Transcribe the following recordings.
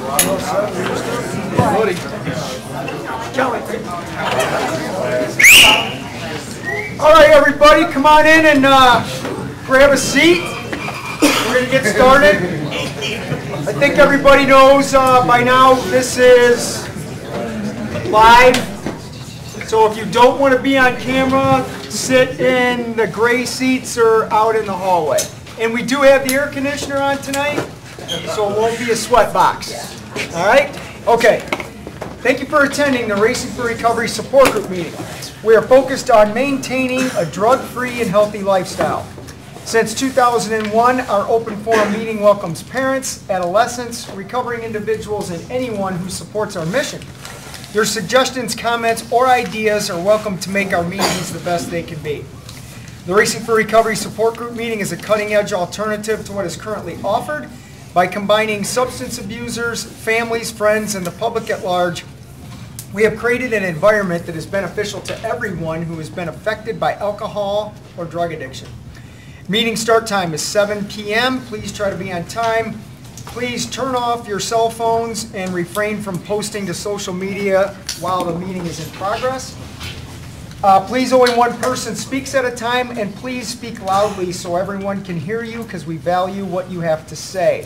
All right, everybody, come on in and grab a seat. We're going to get started. I think everybody knows by now this is live. So if you don't want to be on camera, sit in the gray seats or out in the hallway. And we do have the air conditioner on tonight, so it won't be a sweat box. All right? Okay. Thank you for attending the Racing for Recovery Support Group meeting. We are focused on maintaining a drug-free and healthy lifestyle. Since 2001, our open forum meeting welcomes parents, adolescents, recovering individuals, and anyone who supports our mission. Your suggestions, comments, or ideas are welcome to make our meetings the best they can be. The Racing for Recovery Support Group meeting is a cutting-edge alternative to what is currently offered by combining substance abusers, families, friends, and the public at large. We have created an environment that is beneficial to everyone who has been affected by alcohol or drug addiction. Meeting start time is 7 p.m. Please try to be on time. Please turn off your cell phones and refrain from posting to social media while the meeting is in progress. Please, only one person speaks at a time, and please speak loudly so everyone can hear you because we value what you have to say.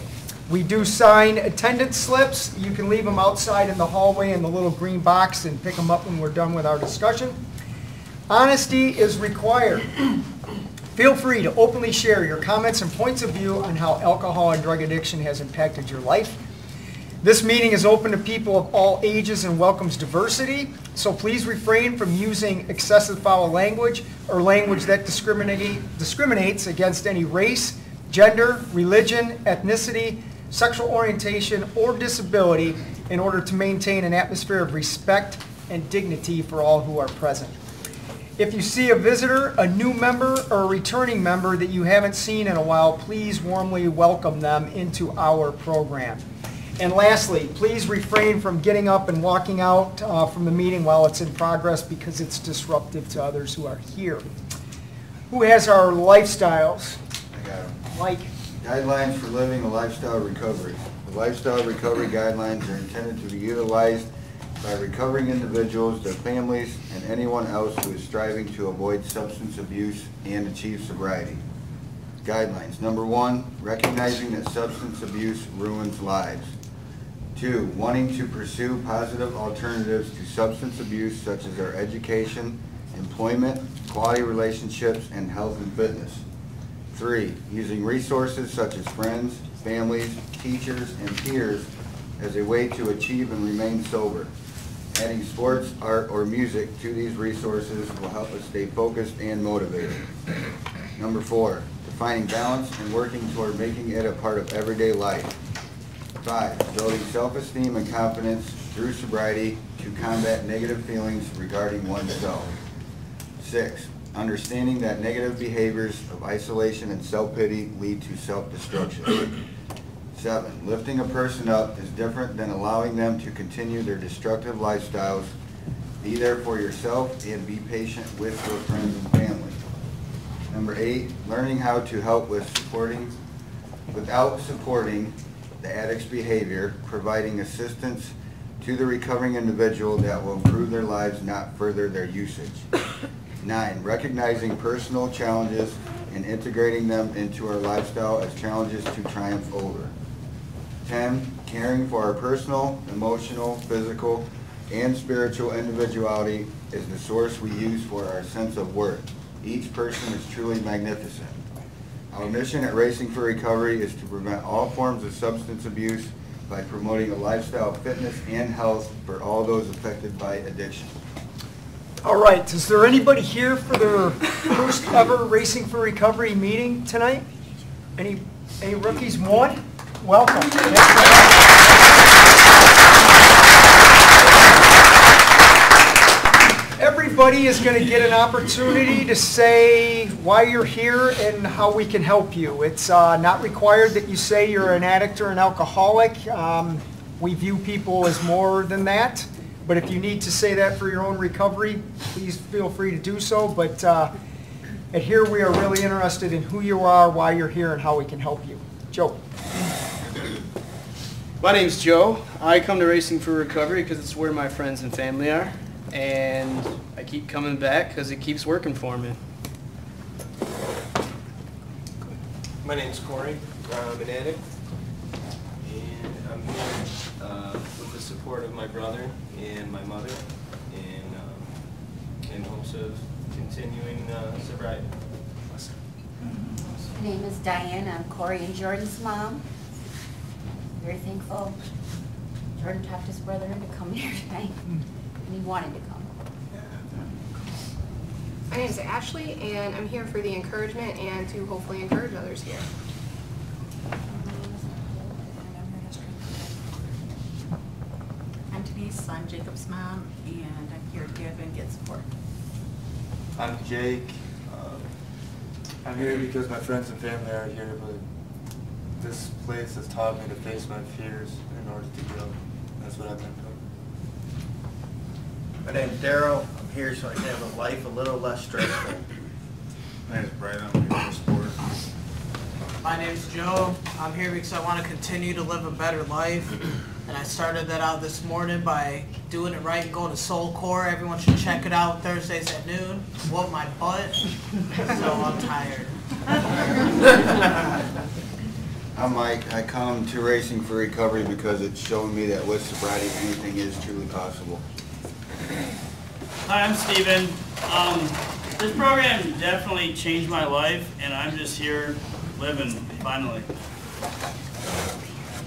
We do sign attendance slips. You can leave them outside in the hallway in the little green box and pick them up when we're done with our discussion. Honesty is required. Feel free to openly share your comments and points of view on how alcohol and drug addiction has impacted your life. This meeting is open to people of all ages and welcomes diversity, so please refrain from using excessive foul language or language that discriminates against any race, gender, religion, ethnicity, sexual orientation, or disability in order to maintain an atmosphere of respect and dignity for all who are present. If you see a visitor, a new member, or a returning member that you haven't seen in a while, please warmly welcome them into our program. And lastly, please refrain from getting up and walking out from the meeting while it's in progress because it's disruptive to others who are here. Who has our lifestyles? I got them. Mike. Guidelines for living a lifestyle recovery. The lifestyle recovery guidelines are intended to be utilized by recovering individuals, their families, and anyone else who is striving to avoid substance abuse and achieve sobriety. Guidelines. Number 1, recognizing that substance abuse ruins lives. 2, wanting to pursue positive alternatives to substance abuse such as our education, employment, quality relationships, and health and fitness. 3, using resources such as friends, families, teachers, and peers as a way to achieve and remain sober. Adding sports, art, or music to these resources will help us stay focused and motivated. Number 4, defining balance and working toward making it a part of everyday life. 5, building self-esteem and confidence through sobriety to combat negative feelings regarding oneself. 6, understanding that negative behaviors of isolation and self-pity lead to self-destruction. 7, lifting a person up is different than allowing them to continue their destructive lifestyles. Be there for yourself and be patient with your friends and family. Number 8, learning how to help without supporting the addict's behavior, providing assistance to the recovering individual that will improve their lives, not further their usage. 9, recognizing personal challenges and integrating them into our lifestyle as challenges to triumph over. 10, caring for our personal, emotional, physical, and spiritual individuality is the source we use for our sense of worth. Each person is truly magnificent. Our mission at Racing for Recovery is to prevent all forms of substance abuse by promoting a lifestyle of fitness and health for all those affected by addiction. All right, is there anybody here for their first ever Racing for Recovery meeting tonight? Any rookies? One? Welcome. Everybody is going to get an opportunity to say why you're here and how we can help you. It's not required that you say you're an addict or an alcoholic. We view people as more than that. But if you need to say that for your own recovery, please feel free to do so. But at here we are really interested in who you are, why you're here, and how we can help you. Joe. My name's Joe. I come to Racing for Recovery because it's where my friends and family are, and I keep coming back because it keeps working for me. My name's Corey. I'm an addict, and I'm here with the support of my brother and my mother, and in hopes of continuing sobriety. My name is Diane. I'm Corey and Jordan's mom. Very thankful. Jordan talked his brother into coming here tonight, and he wanted to come. My name is Ashley, and I'm here for the encouragement and to hopefully encourage others here. I'm Denise, I'm Jacob's mom, and I'm here to give and get support. I'm Jake. I'm here because my friends and family are here, but this place has taught me to face my fears in order to grow. That's what I've been doing. My name's Daryl. I'm here so I can have a life a little less stressful. My name's Brian. I'm here for sport. My name's Joe. I'm here because I want to continue to live a better life. And I started that out this morning by doing it right and going to Soul Core. Everyone should check it out Thursdays at noon. Whoop my butt. So I'm tired. I'm Mike. I come to Racing for Recovery because it's shown me that with sobriety, anything is truly possible. Hi, I'm Steven. This program definitely changed my life, and I'm just here living, finally.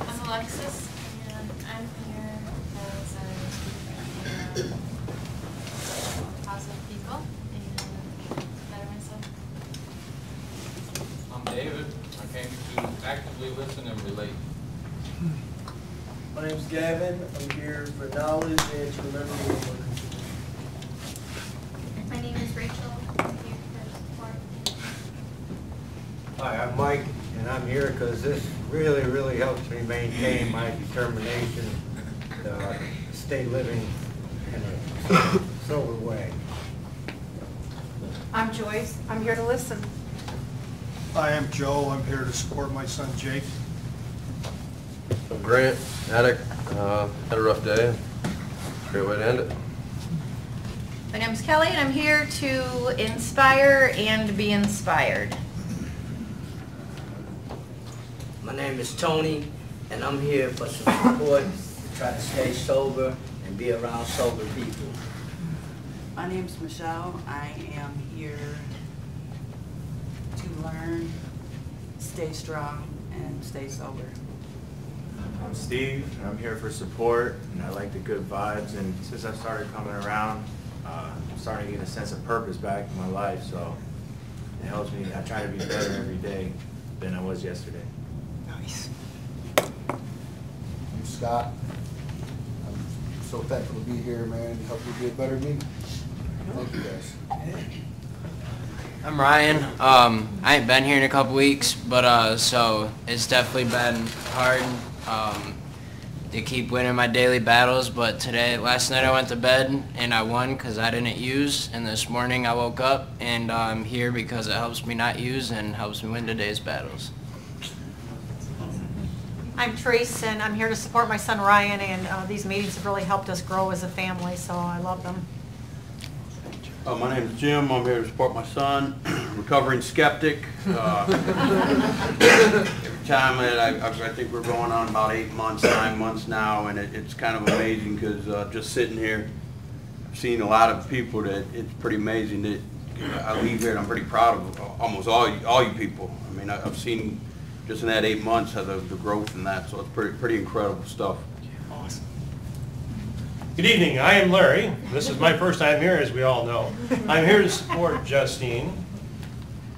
I'm Alexis, and I'm here because I was positive people and better myself. I'm David. I came to actively listen and relate. My name's Gavin. I'm here for knowledge and to remember what we're looking for. My name is Rachel. I'm here for support. Hi, I'm Mike, and I'm here because this really helps me maintain my determination to stay living in a sober way. I'm Joyce. I'm here to listen. Hi, I'm Joe. I'm here to support my son Jake. I'm Grant, addict. Had a rough day. Great way to end it. My name's Kelly, and I'm here to inspire and be inspired. My name is Tony, and I'm here for some support to try to stay sober and be around sober people. My name's Michelle. I am here to learn, stay strong, and stay sober. I'm Steve. I'm here for support, and I like the good vibes. And since I started coming around, I'm starting to get a sense of purpose back in my life. So it helps me. I try to be better every day than I was yesterday. Nice. I'm Scott. I'm so thankful to be here, man, to help you be a better me. Thank you, guys. I'm Ryan. I ain't been here in a couple weeks, but so it's definitely been hard to keep winning my daily battles. But last night I went to bed and I won because I didn't use, and this morning I woke up and I'm here because it helps me not use and helps me win today's battles. I'm Trace, and I'm here to support my son Ryan, and these meetings have really helped us grow as a family, so I love them. My name is Jim. I'm here to support my son, recovering skeptic. Every time I think we're going on about 8 months, 9 months now, and it's kind of amazing because just sitting here, I've seen a lot of people that it's pretty amazing that I leave here and I'm pretty proud of almost all you people. I mean, I've seen just in that 8 months how the growth in that, so it's pretty incredible stuff. Awesome. Good evening, I am Larry. This is my first time here, as we all know. I'm here to support Justine,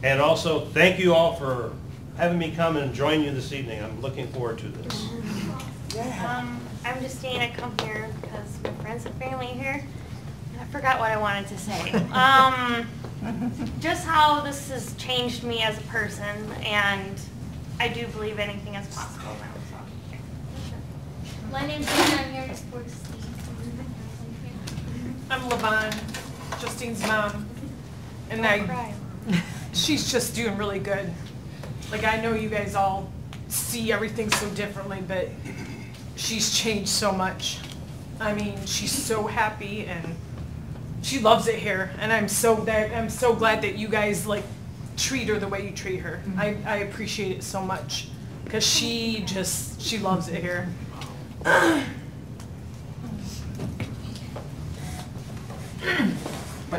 and also thank you all for having me come and join you this evening. I'm looking forward to this. I'm Justine. I come here because my friends and family are here, and I forgot what I wanted to say. Just how this has changed me as a person, and I do believe anything is possible now. So. My name's Dana. I'm here to support Steve. I'm Levon, Justine's mom, and she's just doing really good. Like, I know you guys all see everything so differently, but she's changed so much. I mean, she's so happy and she loves it here, and I'm so glad that you guys like treat her the way you treat her. I appreciate it so much because she loves it here. My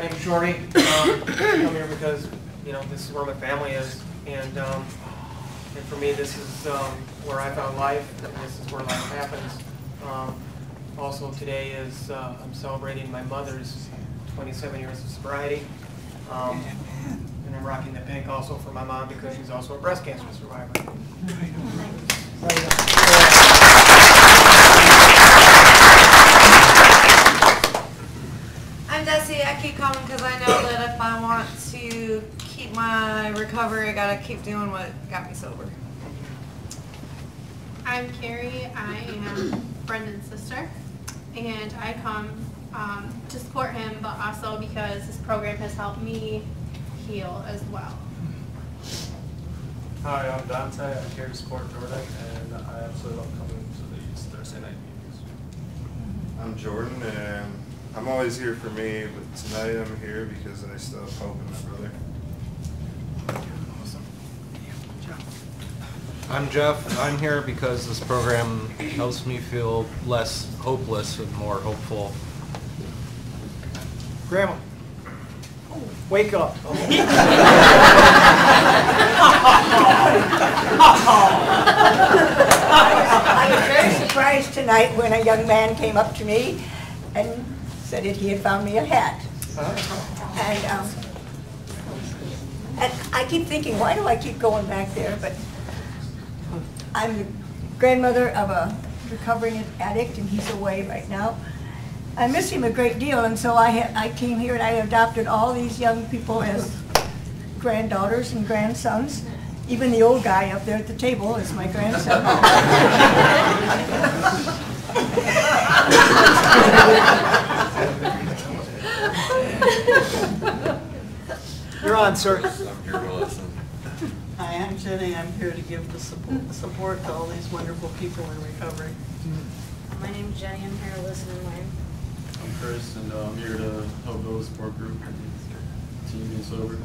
name's Shorty. I come here because, you know, this is where my family is, and for me, this is where I found life, and this is where life happens. Also, today is I'm celebrating my mother's 27 years of sobriety, and I'm rocking the pink also for my mom because she's also a breast cancer survivor. I'm Desi. I keep coming because I know that if I want to keep my recovery, I gotta keep doing what got me sober. I'm Carrie. I am Brendan's sister, and I come to support him, but also because this program has helped me heal as well. Hi, I'm Dante. I'm here to support Jordan, and I absolutely love coming to these Thursday night meetings. I'm Jordan, and I'm always here for me, but tonight I'm here because I still have hope in my brother. I'm Jeff, and I'm here because this program helps me feel less hopeless and more hopeful. Grandma, wake up. I was very surprised tonight when a young man came up to me and said that he had found me a hat. And I keep thinking, why do I keep going back there? But I'm the grandmother of a recovering addict, and he's away right now. I miss him a great deal, and so I came here and I adopted all these young people as granddaughters and grandsons. Even the old guy up there at the table is my grandson. You're on, sir. I'm here to listen. Hi, I'm Jenny. I'm here to give the support to all these wonderful people in recovery. My name's Jenny. I'm here to listen and learn. I'm Chris, and I'm here to help build a support group, team being sober.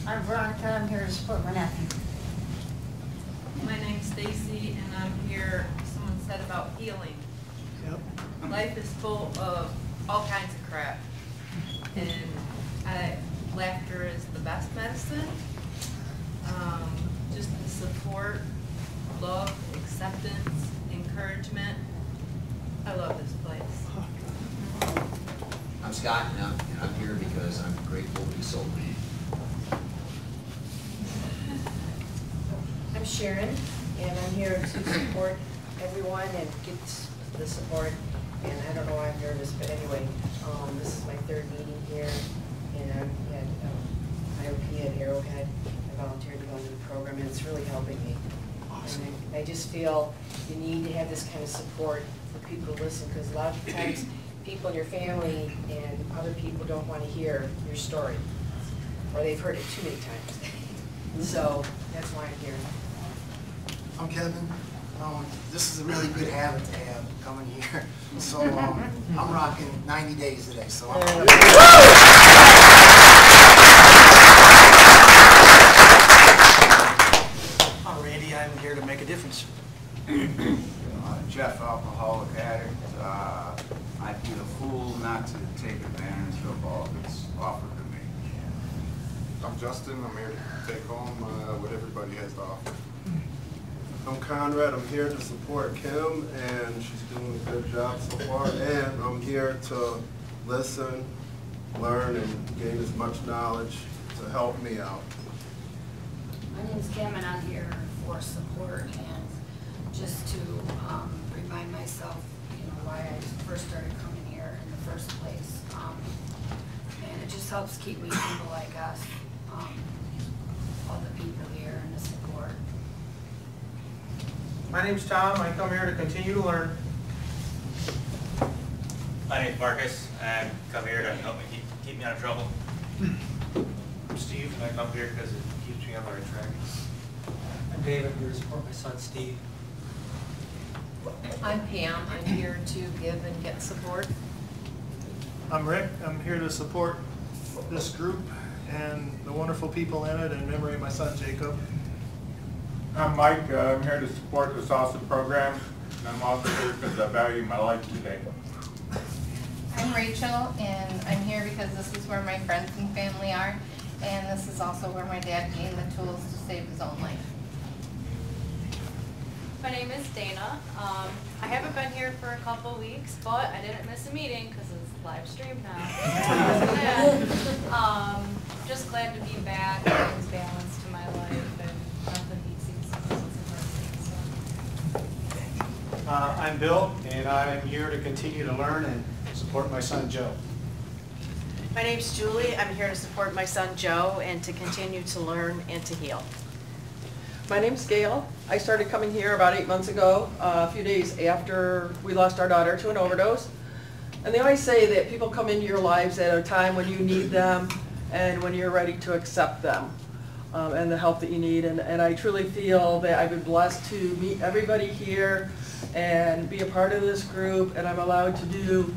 I'm Veronica. I'm here to support my nephew. My name's Stacy, and I'm here, someone said about healing. Yep. Life is full of all kinds of crap, and laughter is the best medicine. Just the support, love, acceptance, encouragement. I love this place. I'm Scott, and I'm here because I'm grateful to be sober. I'm Sharon, and I'm here to support everyone and get the support. And I don't know why I'm nervous, but anyway, this is my third meeting here, and I'm at IOP at Arrowhead. I volunteered to go into the program, and it's really helping me. Awesome. And I just feel you need to have this kind of support for people to listen, because a lot of times people in your family and other people don't want to hear your story, or they've heard it too many times. So that's why I'm here. I'm Kevin. This is a really good habit to have, coming here. So I'm rocking 90 days today. So I'm Randy. I'm here to make a difference. Jeff, alcoholic addict. I'd be a fool not to take advantage of all that's offered to me. I'm Justin. I'm here to take home what everybody has to offer. I'm Conrad. I'm here to support Kim, and she's doing a good job so far. And I'm here to listen, learn, and gain as much knowledge to help me out. My name's Kim, and I'm here for support and just to remind myself, you know, why I first started coming here in the first place. And it just helps keep me humble, I guess. All the people here and the support. My name's Tom. I come here to continue to learn. My name's Marcus. I come here to help me keep me out of trouble. I'm Steve, and I come here because it keeps me on the right track. I'm David. I'm here to support my son, Steve. I'm Pam. I'm here to give and get support. I'm Rick. I'm here to support this group and the wonderful people in it in memory of my son Jacob. I'm Mike. I'm here to support this awesome program. And I'm also here because I value my life today. I'm Rachel, and I'm here because this is where my friends and family are, and this is also where my dad gained the tools to save his own life. My name is Dana. I haven't been here for a couple weeks, but I didn't miss a meeting because it's live streamed now. Just glad to be back. Brings balance to my life, and nothing beats these seasons. I'm Bill, and I'm here to continue to learn and support my son Joe. My name's Julie. I'm here to support my son Joe and to continue to learn and to heal. My name's Gail. I started coming here about 8 months ago, a few days after we lost our daughter to an overdose. And they always say that people come into your lives at a time when you need them and when you're ready to accept them and the help that you need. And I truly feel that I've been blessed to meet everybody here and be a part of this group, and I'm allowed to do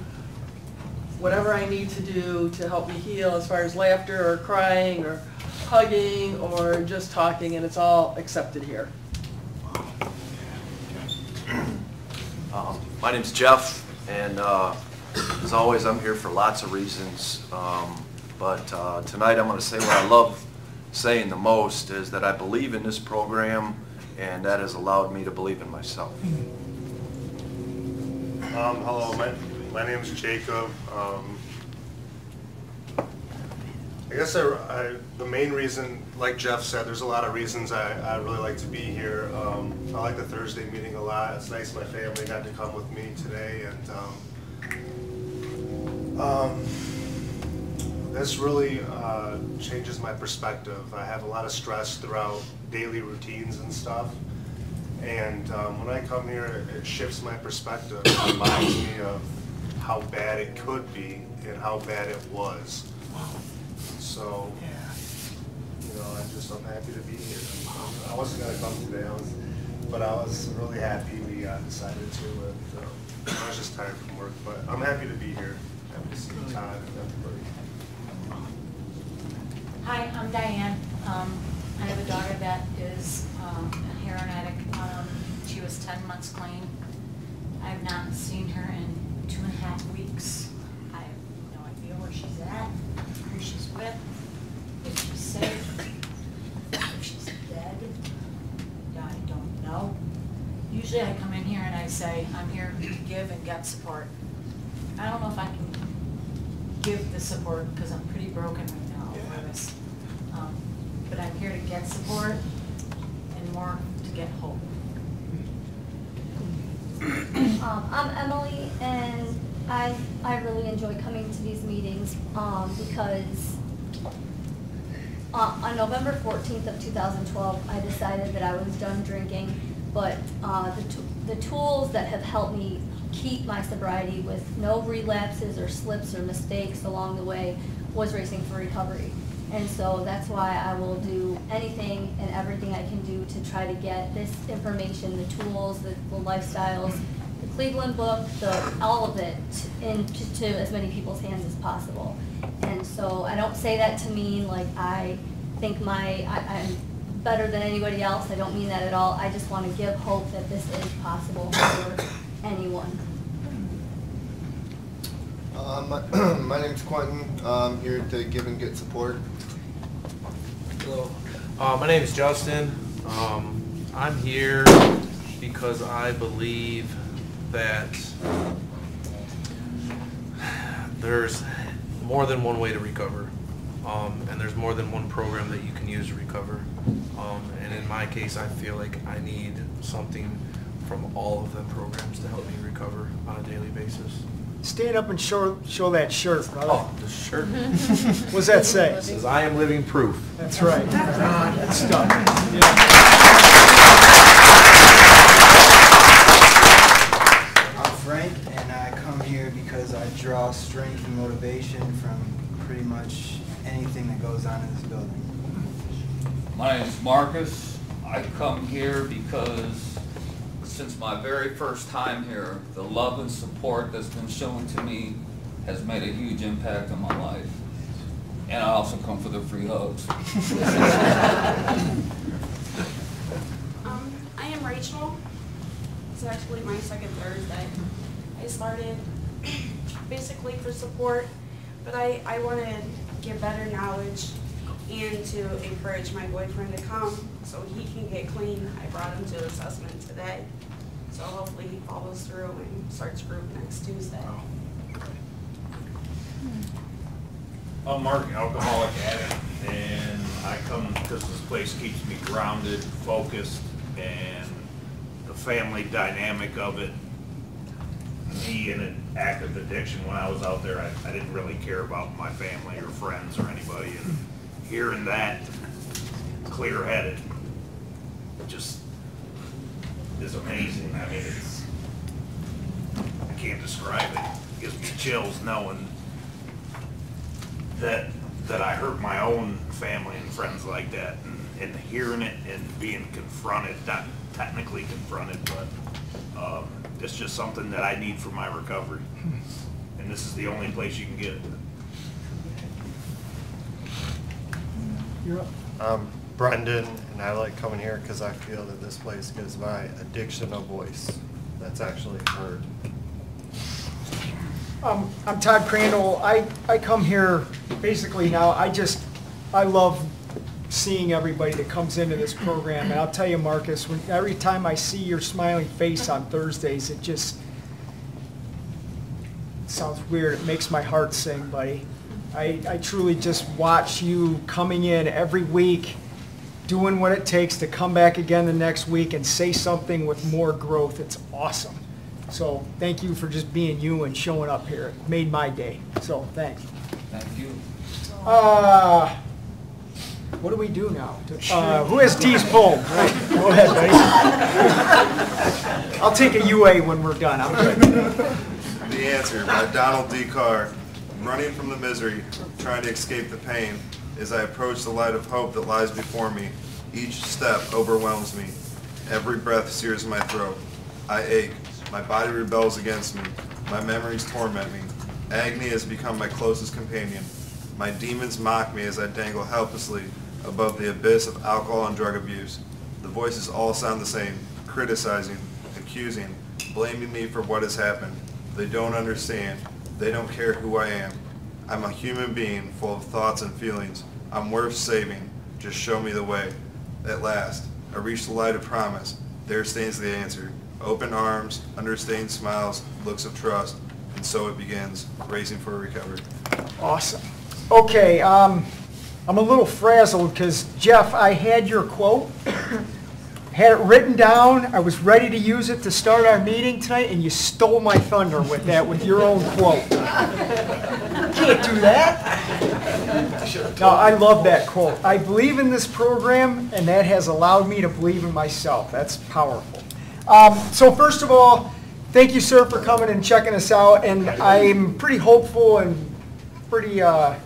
whatever I need to do to help me heal as far as laughter or crying or hugging or just talking, and it's all accepted here. My name's Jeff, and as always I'm here for lots of reasons, but tonight I'm going to say what I love saying the most is that I believe in this program, and that has allowed me to believe in myself. Hello, my name is Jacob. I guess the main reason, like Jeff said, there's a lot of reasons I really like to be here. I like the Thursday meeting a lot. It's nice my family got to come with me today, and this really changes my perspective. I have a lot of stress throughout daily routines and stuff, and when I come here, it shifts my perspective. It reminds me of how bad it could be and how bad it was. So, I'm happy to be here. I wasn't going to come today, but I was really happy we decided to. And, I was just tired from work, but I'm happy to be here. Happy to see Todd and everybody. Hi, I'm Diane. I have a daughter that is a heroin addict. She was 10 months clean. I have not seen her in 2.5 weeks. I have no idea where she's at, who she's with, if she's safe, if she's dead. I don't know. Usually I come in here and I say, I'm here to give and get support. I don't know if I can give the support because I'm pretty broken right now. But I'm here to get support and more to get hope. I'm Emily, and I really enjoy coming to these meetings because on November 14th of 2012, I decided that I was done drinking, but the tools that have helped me keep my sobriety with no relapses or slips or mistakes along the way was Racing for Recovery. And so that's why I will do anything and everything I can do to try to get this information, the tools, the lifestyles, the Cleveland book, all of it into as many people's hands as possible. And so I don't say that to mean like I think I'm better than anybody else. I don't mean that at all. I just want to give hope that this is possible for anyone. My name's Quentin. I'm here to give and get support. Hello. My name is Justin. I'm here because I believe that there's more than one way to recover, and there's more than one program that you can use to recover. And in my case, I feel like I need something from all of them programs to help me recover on a daily basis. Stand up and show that shirt, brother. Oh, the shirt. What's that say? It says, I am living proof. That's right. That's stuck. I'm Frank, and I come here because I draw strength and motivation from pretty much anything that goes on in this building. My name is Marcus. I come here because since my very first time here, the love and support that's been shown to me has made a huge impact on my life. And I also come for the free hugs. I am Rachel. It's actually my second Thursday. I started basically for support, but I want to get better knowledge and to encourage my boyfriend to come so he can get clean. I brought him to assessment today, so hopefully he follows through and starts group next Tuesday. I'm Mark, alcoholic addict, and I come because this place keeps me grounded, focused, and the family dynamic of it. Me in an active addiction, when I was out there, I didn't really care about my family or friends or anybody, and hearing that clear-headed just is amazing. I mean, I can't describe it. It gives me chills knowing that I hurt my own family and friends like that, and hearing it and being confronted, not technically confronted, but it's just something that I need for my recovery, and this is the only place you can get it. You're up. I'm Brendan, and I like coming here because I feel that this place gives my addiction a voice that's actually heard. I'm Todd Crandall. I come here basically now, I love seeing everybody that comes into this program. And I'll tell you, Marcus, every time I see your smiling face on Thursdays, it just sounds weird. It makes my heart sing, buddy. I truly just watch you coming in every week, doing what it takes to come back again the next week and say something with more growth. It's awesome. So thank you for just being you and showing up here. It made my day. So thanks. Thank you. What do we do now? Who has D's poem? Go ahead, buddy. I'll take a UA when we're done. I'm good. The Answer by Donald D. Carr. Running from the misery, trying to escape the pain, as I approach the light of hope that lies before me. Each step overwhelms me. Every breath sears my throat. I ache. My body rebels against me. My memories torment me. Agony has become my closest companion. My demons mock me as I dangle helplessly above the abyss of alcohol and drug abuse. The voices all sound the same, criticizing, accusing, blaming me for what has happened. They don't understand. They don't care who I am. I'm a human being full of thoughts and feelings. I'm worth saving. Just show me the way. At last, I reach the light of promise. There stands the answer. Open arms, understained smiles, looks of trust, and so it begins, racing for recovery. Awesome. Okay, I'm a little frazzled because, Jeff, I had your quote, had it written down, I was ready to use it to start our meeting tonight, and you stole my thunder with that, with your own quote. You can't do that. No, I love that quote. I believe in this program, and that has allowed me to believe in myself. That's powerful. So first of all, thank you, sir, for coming and checking us out, and I'm pretty hopeful and pretty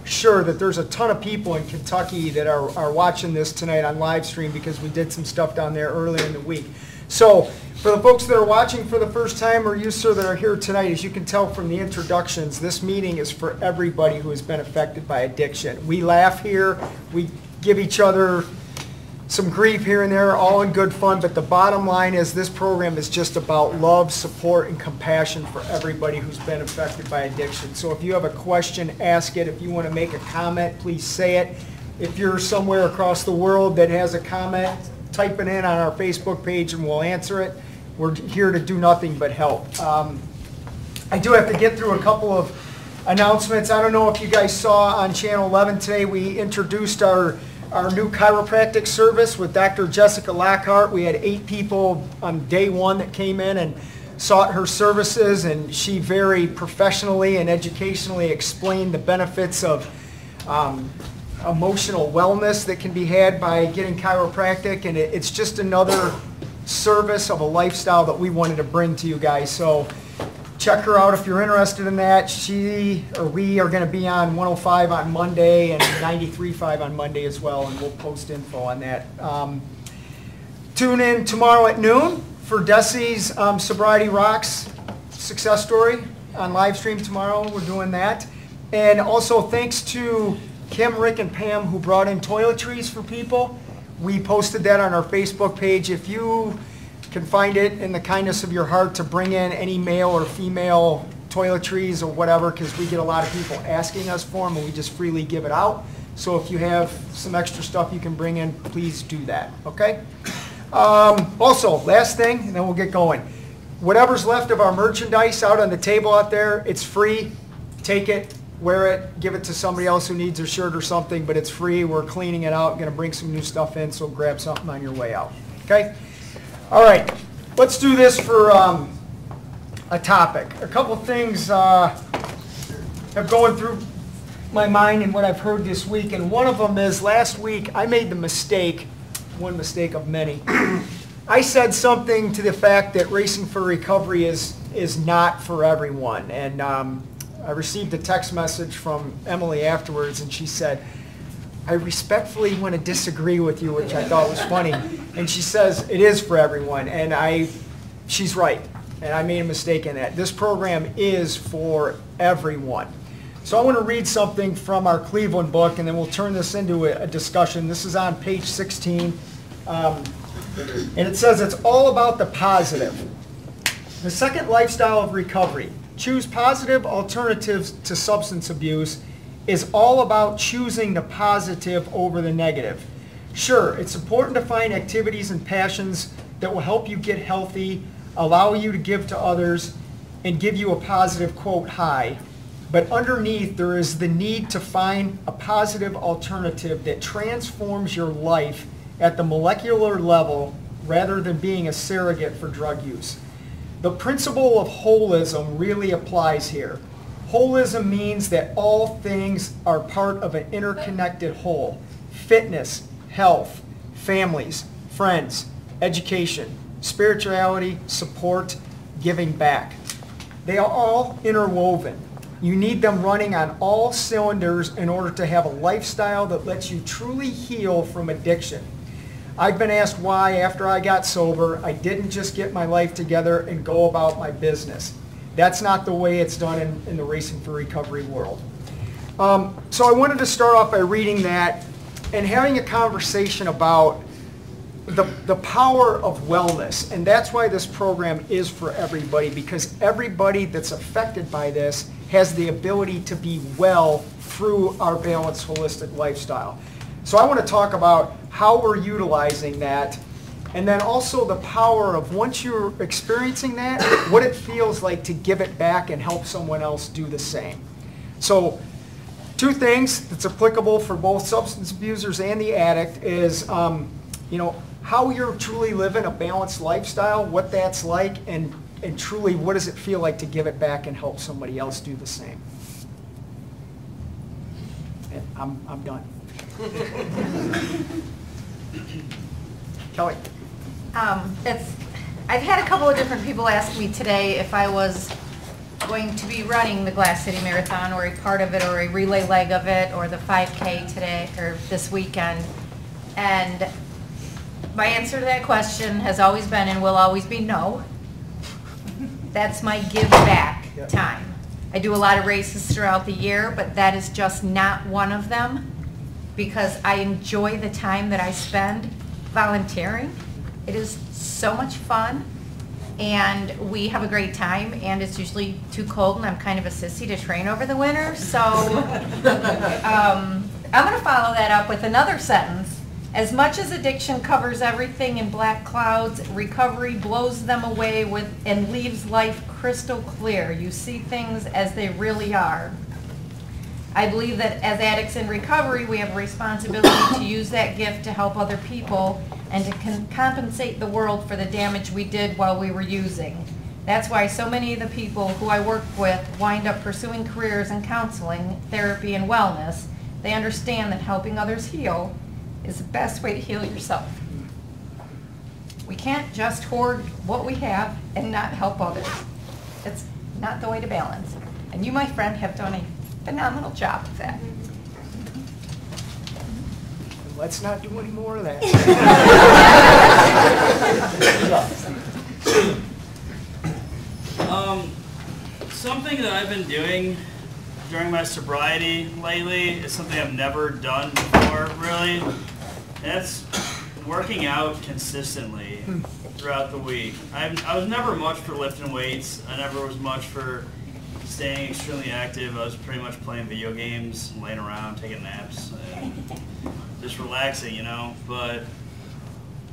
sure that there's a ton of people in Kentucky that are watching this tonight on live stream because we did some stuff down there earlier in the week. So for the folks that are watching for the first time, or you, sir, that are here tonight, as you can tell from the introductions, this meeting is for everybody who has been affected by addiction. We laugh here, we give each other some grief here and there, all in good fun, but the bottom line is this program is just about love, support, and compassion for everybody who's been affected by addiction. So if you have a question, ask it. If you want to make a comment, please say it. If you're somewhere across the world that has a comment, type it in on our Facebook page and we'll answer it. We're here to do nothing but help. I do have to get through a couple of announcements. I don't know if you guys saw on Channel 11 today, we introduced our new chiropractic service with Dr. Jessica Lockhart. We had 8 people on day 1 that came in and sought her services, and she very professionally and educationally explained the benefits of emotional wellness that can be had by getting chiropractic, and it's just another service of a lifestyle that we wanted to bring to you guys. So check her out if you're interested in that. She or we are going to be on 105 on Monday and 93.5 on Monday as well, and we'll post info on that. Tune in tomorrow at noon for Desi's Sobriety Rocks success story on live stream tomorrow. We're doing that. And also thanks to Kim, Rick, and Pam who brought in toiletries for people. We posted that on our Facebook page. If you can find it in the kindness of your heart to bring in any male or female toiletries or whatever, because we get a lot of people asking us for them and we just freely give it out. So if you have some extra stuff you can bring in, please do that, okay? Also, last thing, and then we'll get going. Whatever's left of our merchandise out on the table out there, it's free. Take it, wear it, give it to somebody else who needs a shirt or something, but it's free. We're cleaning it out, going to bring some new stuff in, so grab something on your way out, okay? All right, let's do this for a topic. A couple things have gone through my mind and what I've heard this week, and one of them is last week I made the mistake, one mistake of many. I said something to the fact that Racing for Recovery is not for everyone, and I received a text message from Emily afterwards, and she said, I respectfully want to disagree with you, which I thought was funny. And she says, it is for everyone, and she's right, and I made a mistake in that. This program is for everyone. So I want to read something from our Cleveland book, and then we'll turn this into a discussion. This is on page 16, and it says it's all about the positive. The second lifestyle of recovery, choose positive alternatives to substance abuse, is all about choosing the positive over the negative. Sure, it's important to find activities and passions that will help you get healthy, allow you to give to others, and give you a positive, quote, high. But underneath, there is the need to find a positive alternative that transforms your life at the molecular level rather than being a surrogate for drug use. The principle of holism really applies here. Holism means that all things are part of an interconnected whole. Fitness, health, families, friends, education, spirituality, support, giving back. They are all interwoven. You need them running on all cylinders in order to have a lifestyle that lets you truly heal from addiction. I've been asked why, after I got sober, I didn't just get my life together and go about my business. That's not the way it's done in the Racing for Recovery world. So I wanted to start off by reading that and having a conversation about the power of wellness. And that's why this program is for everybody, because everybody that's affected by this has the ability to be well through our balanced holistic lifestyle. So I want to talk about how we're utilizing that, and then also the power of, once you're experiencing that, what it feels like to give it back and help someone else do the same. So two things that's applicable for both substance abusers and the addict is, how you're truly living a balanced lifestyle, what that's like, and truly what does it feel like to give it back and help somebody else do the same. And I'm done. Kelly. I've had a couple of different people ask me today if I was going to be running the Glass City Marathon, or a part of it, or a relay leg of it, or the 5K today or this weekend. And my answer to that question has always been and will always be no. That's my give back time. I do a lot of races throughout the year, but that is just not one of them, because I enjoy the time that I spend volunteering. It is so much fun, and we have a great time, and it's usually too cold, and I'm kind of a sissy to train over the winter, so I'm going to follow that up with another sentence. As much as addiction covers everything in black clouds, recovery blows them away and leaves life crystal clear. You see things as they really are. I believe that as addicts in recovery, we have a responsibility to use that gift to help other people and to compensate the world for the damage we did while we were using. That's why so many of the people who I work with wind up pursuing careers in counseling, therapy, and wellness. They understand that helping others heal is the best way to heal yourself. We can't just hoard what we have and not help others. It's not the way to balance. And you, my friend, have done a phenomenal job with that. Let's not do any more of that. Something that I've been doing during my sobriety lately is something I've never done before, really. That's working out consistently throughout the week. I was never much for lifting weights. I never was much for staying extremely active. I was pretty much playing video games, laying around, taking naps, and just relaxing, you know. But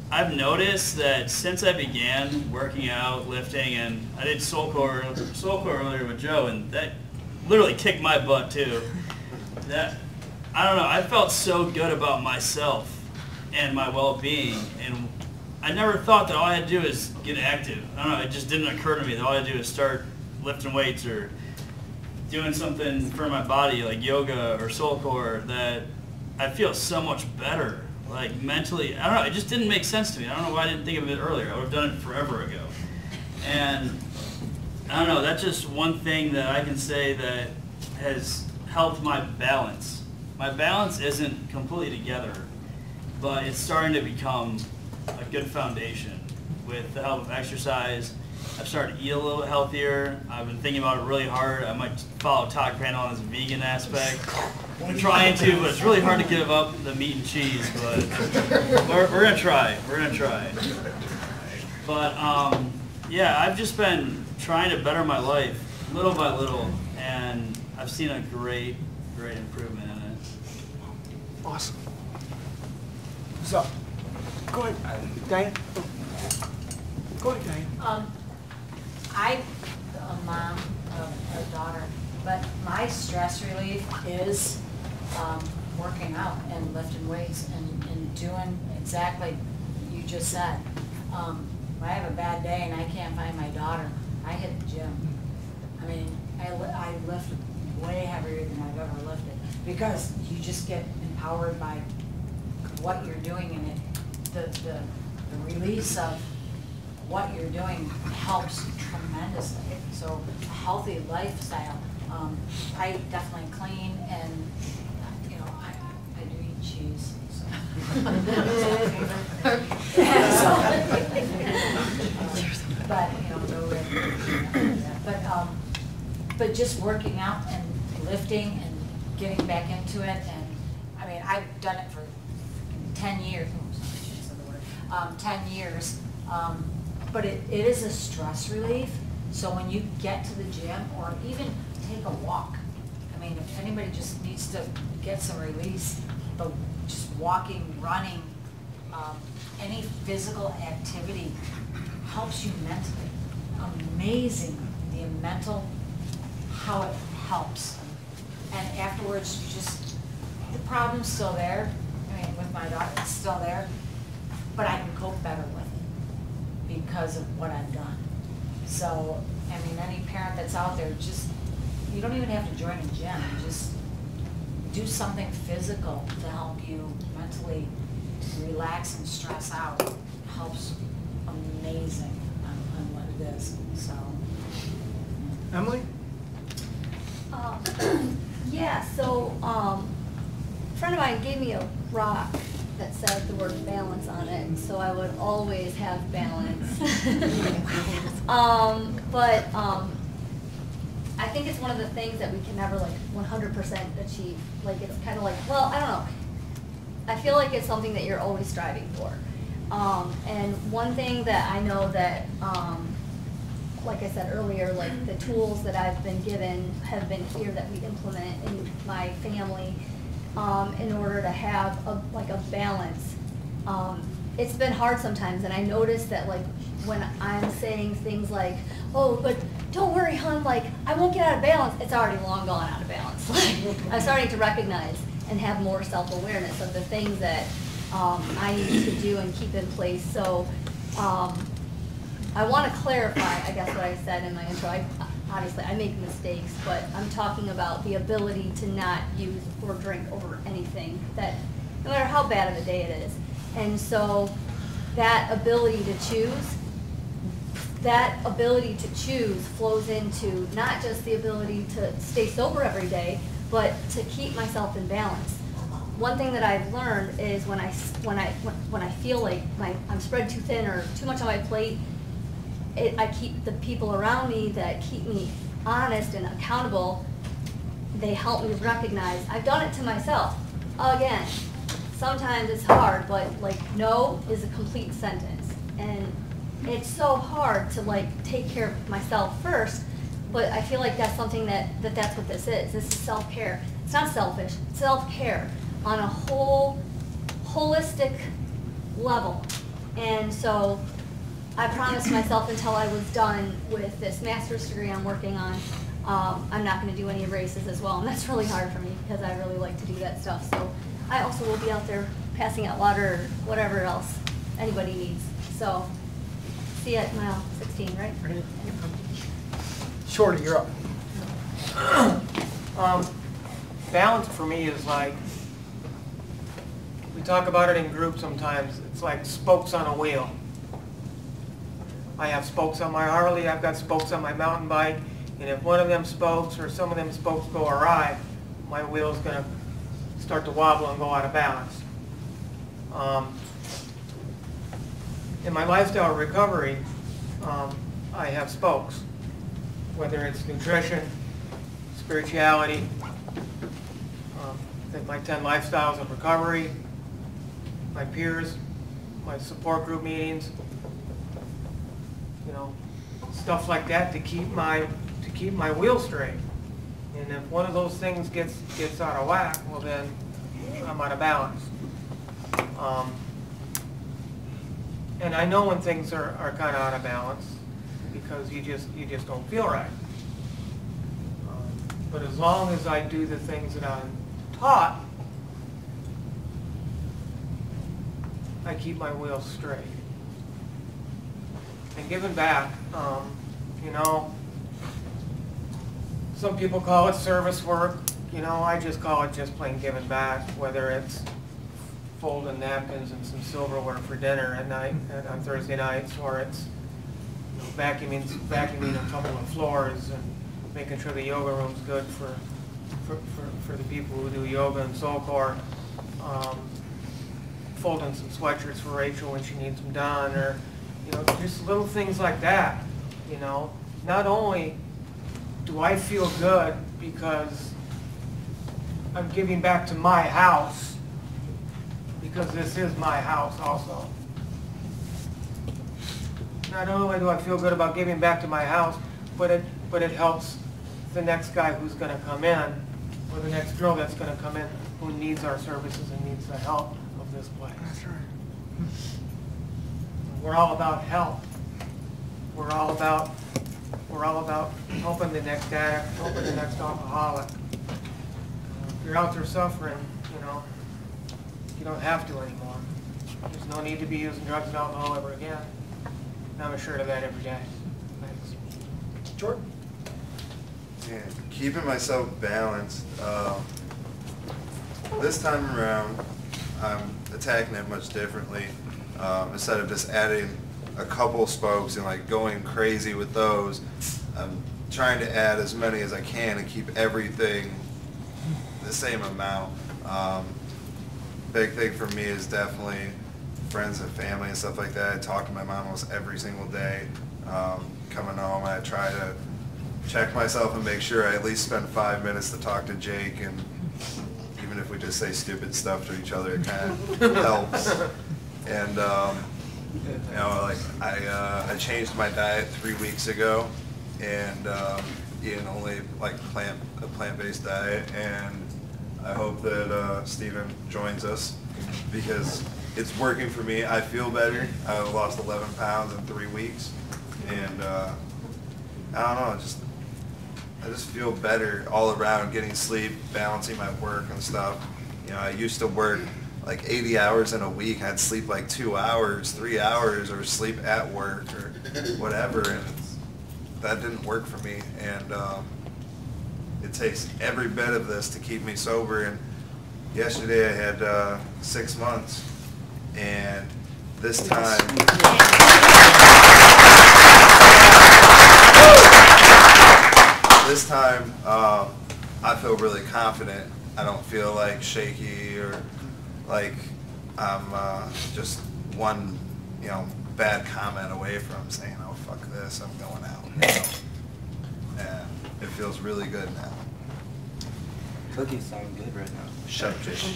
I've noticed that since I began working out, lifting, and I did Soulcore earlier with Joe, and that literally kicked my butt too. I don't know, I felt so good about myself and my well-being, and I never thought that all I had to do is get active. I don't know, it just didn't occur to me that all I had to do is start lifting weights or doing something for my body like yoga or Soulcore, that I feel so much better. Like mentally, I don't know, it just didn't make sense to me. I don't know why I didn't think of it earlier. I would have done it forever ago. And I don't know, that's just one thing that I can say that has helped my balance. My balance isn't completely together, but it's starting to become a good foundation with the help of exercise. I've started to eat a little bit healthier. I've been thinking about it really hard. I might follow Todd Crandall on his vegan aspect. I'm trying to, but it's really hard to give up the meat and cheese, but we're going to try. We're going to try. But yeah, I've just been trying to better my life little by little, and I've seen a great improvement in it. Awesome. So, go ahead, Diane. Go ahead, Diane. I'm a mom of a daughter, but my stress relief is working out and lifting weights and doing exactly what you just said. When I have a bad day and I can't find my daughter, I hit the gym. I mean, I lift way heavier than I've ever lifted because you just get empowered by what you're doing, and the release of what you're doing helps tremendously. So a healthy lifestyle. I definitely clean, and you know, I do eat cheese. So. But you know, no red. But just working out and lifting and getting back into it, and I mean, I've done it for 10 years. Oh, sorry, I shouldn't say the word. 10 years. But it is a stress relief. So when you get to the gym or even take a walk, I mean, if anybody just needs to get some release, but just walking, running, any physical activity helps you mentally. Amazing, the mental, how it helps. And afterwards, you just, the problem's still there. I mean, with my daughter, it's still there, but I can cope better with it because of what I've done. So, I mean, any parent that's out there, just, you don't even have to join a gym. Just do something physical to help you mentally relax and stress out. It helps amazing on what it is. So, Emily? Yeah, so a friend of mine gave me a rock that said the word balance on it, so I would always have balance. I think it's one of the things that we can never like 100% achieve. Like it's kind of like, well, I don't know. I feel like it's something that you're always striving for. And one thing that I know that, like I said earlier, like the tools that I've been given have been here that we implement in my family in order to have a balance. It's been hard sometimes, and I noticed that like when I'm saying things like, oh, but don't worry, hon, like I won't get out of balance, it's already long gone out of balance. Like, I'm starting to recognize and have more self-awareness of the things that I need to do and keep in place. So I want to clarify, I guess, what I said in my intro. Obviously, I make mistakes, but I'm talking about the ability to not use or drink over anything, that no matter how bad of a day it is. And so that ability to choose flows into not just the ability to stay sober every day, but to keep myself in balance. One thing that I've learned is when I feel like I'm spread too thin or too much on my plate, I keep the people around me that keep me honest and accountable, they help me recognize, I've done it to myself. Again, sometimes it's hard, but like no is a complete sentence. And it's so hard to like take care of myself first, but I feel like that's something that's what this is. This is self-care. It's not selfish, it's self-care on a holistic level. And so I promised myself until I was done with this master's degree I'm working on, I'm not going to do any races as well. And that's really hard for me because I really like to do that stuff. So I also will be out there passing out water or whatever else anybody needs. So see you at mile 16, right? Shorty, you're up. Balance for me is like, we talk about it in groups sometimes, it's like spokes on a wheel. I have spokes on my Harley, I've got spokes on my mountain bike, and if one of them spokes or some of them spokes go awry, my wheel's going to start to wobble and go out of balance. In my lifestyle recovery, I have spokes, whether it's nutrition, spirituality, my 10 lifestyles of recovery, my peers, my support group meetings, you know, stuff like that to keep my wheel straight. And if one of those things gets out of whack, well then I'm out of balance. And I know when things are kind of out of balance because you just don't feel right. But as long as I do the things that I'm taught, I keep my wheels straight. And giving back, you know, some people call it service work. You know, I just call it just plain giving back, whether it's folding napkins and some silverware for dinner at night, on Thursday nights, or it's, you know, vacuuming a couple of floors and making sure the yoga room's good for the people who do yoga and Soulcore, folding some sweatshirts for Rachel when she needs them done, or, you know, just little things like that. You know, not only do I feel good because I'm giving back to my house, because this is my house also. Not only do I feel good about giving back to my house, but it helps the next guy who's going to come in, or the next girl that's going to come in who needs our services and needs the help of this place. That's right. We're all about help. We're all about helping the next addict, helping the next alcoholic. If you're out there suffering, you know, you don't have to anymore. There's no need to be using drugs and alcohol ever again. And I'm assured of that every day. Thanks. Jordan? Yeah, keeping myself balanced. This time around, I'm attacking it much differently. Instead of just adding a couple spokes and like going crazy with those, I'm trying to add as many as I can and keep everything the same amount. Big thing for me is definitely friends and family and stuff like that. I talk to my mom almost every single day. Coming home, I try to check myself and make sure I at least spend 5 minutes to talk to Jake, and even if we just say stupid stuff to each other, it kind of helps. And you know, like I changed my diet 3 weeks ago, and eating only like a plant-based diet, and I hope that Stephen joins us because it's working for me. I feel better. I lost 11 pounds in 3 weeks, and I don't know, I just feel better all around, getting sleep, balancing my work and stuff. You know, I used to work like 80 hours in a week. I'd sleep like 2 hours, 3 hours, or sleep at work or whatever, and that didn't work for me. And it takes every bit of this to keep me sober. And yesterday I had 6 months, and this time I feel really confident. I don't feel like shaky or like I'm just one, you know, bad comment away from saying, oh fuck this, I'm going out. You know? And it feels really good now. Cookies sound good right now. Shut up, Jason.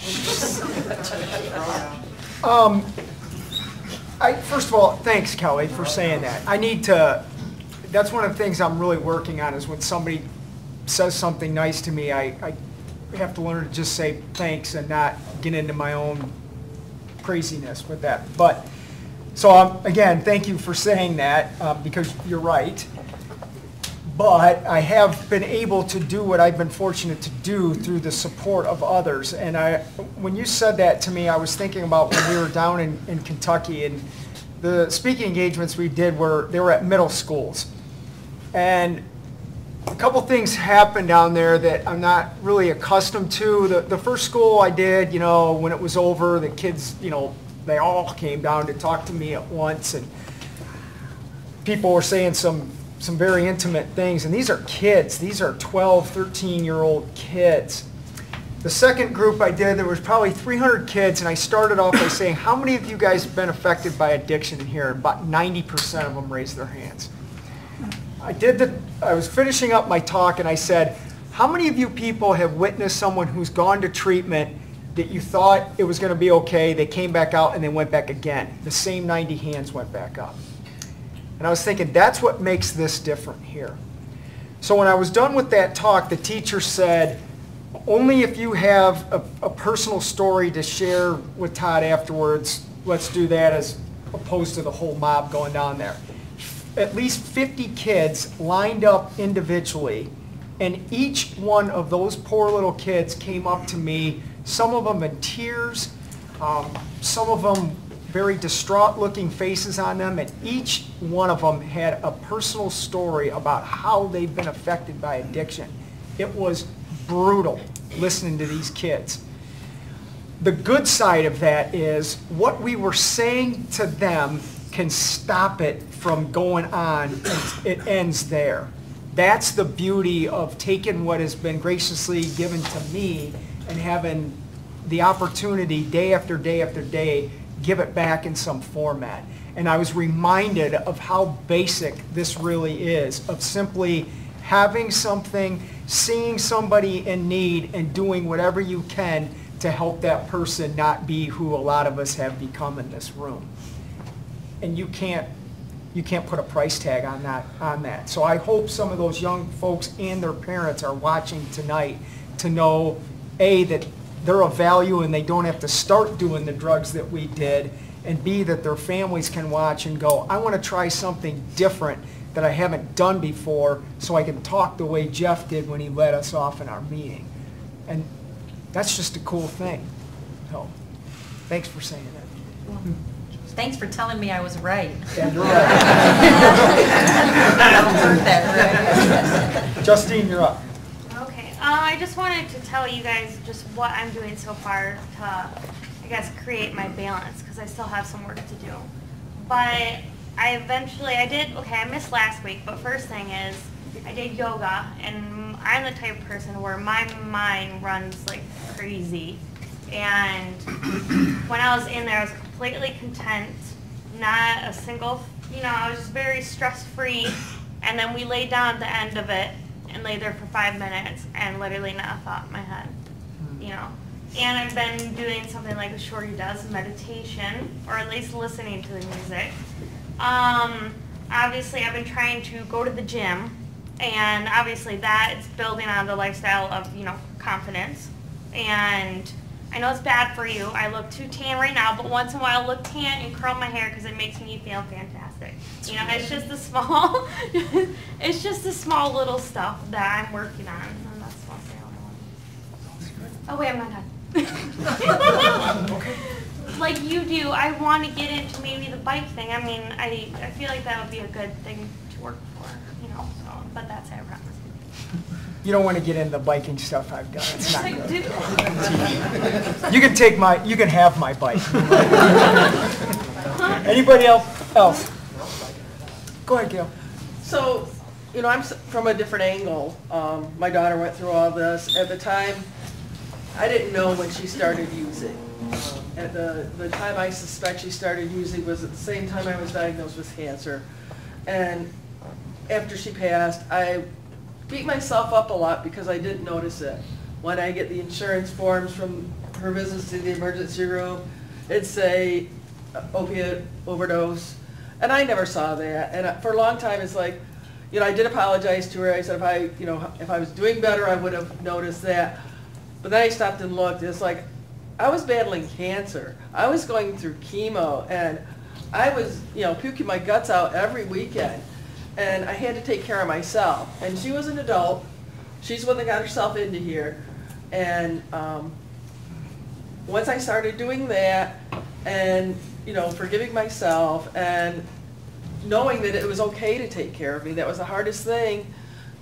First of all, thanks, Kelly, for saying that. That's one of the things I'm really working on, is when somebody says something nice to me, I have to learn to just say thanks and not get into my own craziness with that. But, so again, thank you for saying that, because you're right. But I have been able to do what I've been fortunate to do through the support of others. And when you said that to me, I was thinking about when we were down in Kentucky, and the speaking engagements we did they were at middle schools. And a couple things happened down there that I'm not really accustomed to. The first school I did, when it was over, the kids, they all came down to talk to me at once, and people were saying some very intimate things. And these are kids. These are 12, 13-year-old kids. The second group I did, there was probably 300 kids, and I started off by saying, how many of you guys have been affected by addiction in here? About 90% of them raised their hands. I was finishing up my talk, and I said, how many of you people have witnessed someone who's gone to treatment that you thought it was going to be okay, they came back out and they went back again? The same 90 hands went back up. And I was thinking, that's what makes this different here. So when I was done with that talk, the teacher said, only if you have a personal story to share with Todd afterwards, let's do that, as opposed to the whole mob going down there. At least 50 kids lined up individually, and each one of those poor little kids came up to me, some of them in tears, some of them very distraught looking faces on them, and each one of them had a personal story about how they've been affected by addiction. It was brutal listening to these kids. The good side of that is what we were saying to them can stop it from going on, and it ends there. That's the beauty of taking what has been graciously given to me and having the opportunity day after day after day give it back in some format. And I was reminded of how basic this really is, of simply having something, seeing somebody in need, and doing whatever you can to help that person not be who a lot of us have become in this room. And you can't put a price tag on that. So I hope some of those young folks and their parents are watching tonight to know, A, that they're of value and they don't have to start doing the drugs that we did, and B, that their families can watch and go, I want to try something different that I haven't done before, so I can talk the way Jeff did when he led us off in our meeting. And that's just a cool thing. So, thanks for saying that. Thanks for telling me I was right. Yeah, you're right. I heard that, right? Justine, you're up. Okay, I just wanted to tell you guys just what I'm doing so far to, I guess, create my balance, because I still have some work to do. But I missed last week, but first thing is, I did yoga, and I'm the type of person where my mind runs like crazy. And when I was in there, I was completely content, not a single, I was just very stress-free. And then we laid down at the end of it and lay there for 5 minutes, and literally not a thought in my head, And I've been doing something like Shorty does, meditation, or at least listening to the music. Obviously, I've been trying to go to the gym, and obviously that is building on the lifestyle of, confidence. And I know it's bad for you. I look too tan right now, but once in a while I look tan and curl my hair because it makes me feel fantastic. It's just the small, it's just the small little stuff that I'm working on. And that's mostly all I want. Oh wait, I'm not done. Okay. Like you do, I want to get into maybe the bike thing. I mean, I feel like that would be a good thing to work for, so, but that's it, I promise. You don't want to get into the biking stuff I've done. It's not I good. do. You can have my bike. Anybody else? Go ahead, Gail. So, I'm from a different angle. My daughter went through all this. At the time, I didn't know when she started using. At the time I suspect she started using was at the same time I was diagnosed with cancer. And after she passed, I beat myself up a lot because I didn't notice it. When I get the insurance forms from her visits to the emergency room, it'd say opiate overdose, and I never saw that. And for a long time, it's like, you know, I did apologize to her. I said if I was doing better, I would have noticed that. But then I stopped and looked. It's like I was battling cancer. I was going through chemo, and I was, you know, puking my guts out every weekend. And I had to take care of myself. And she was an adult. She's the one that got herself into here. And once I started doing that, and you know, forgiving myself, and knowing that it was okay to take care of me, that was the hardest thing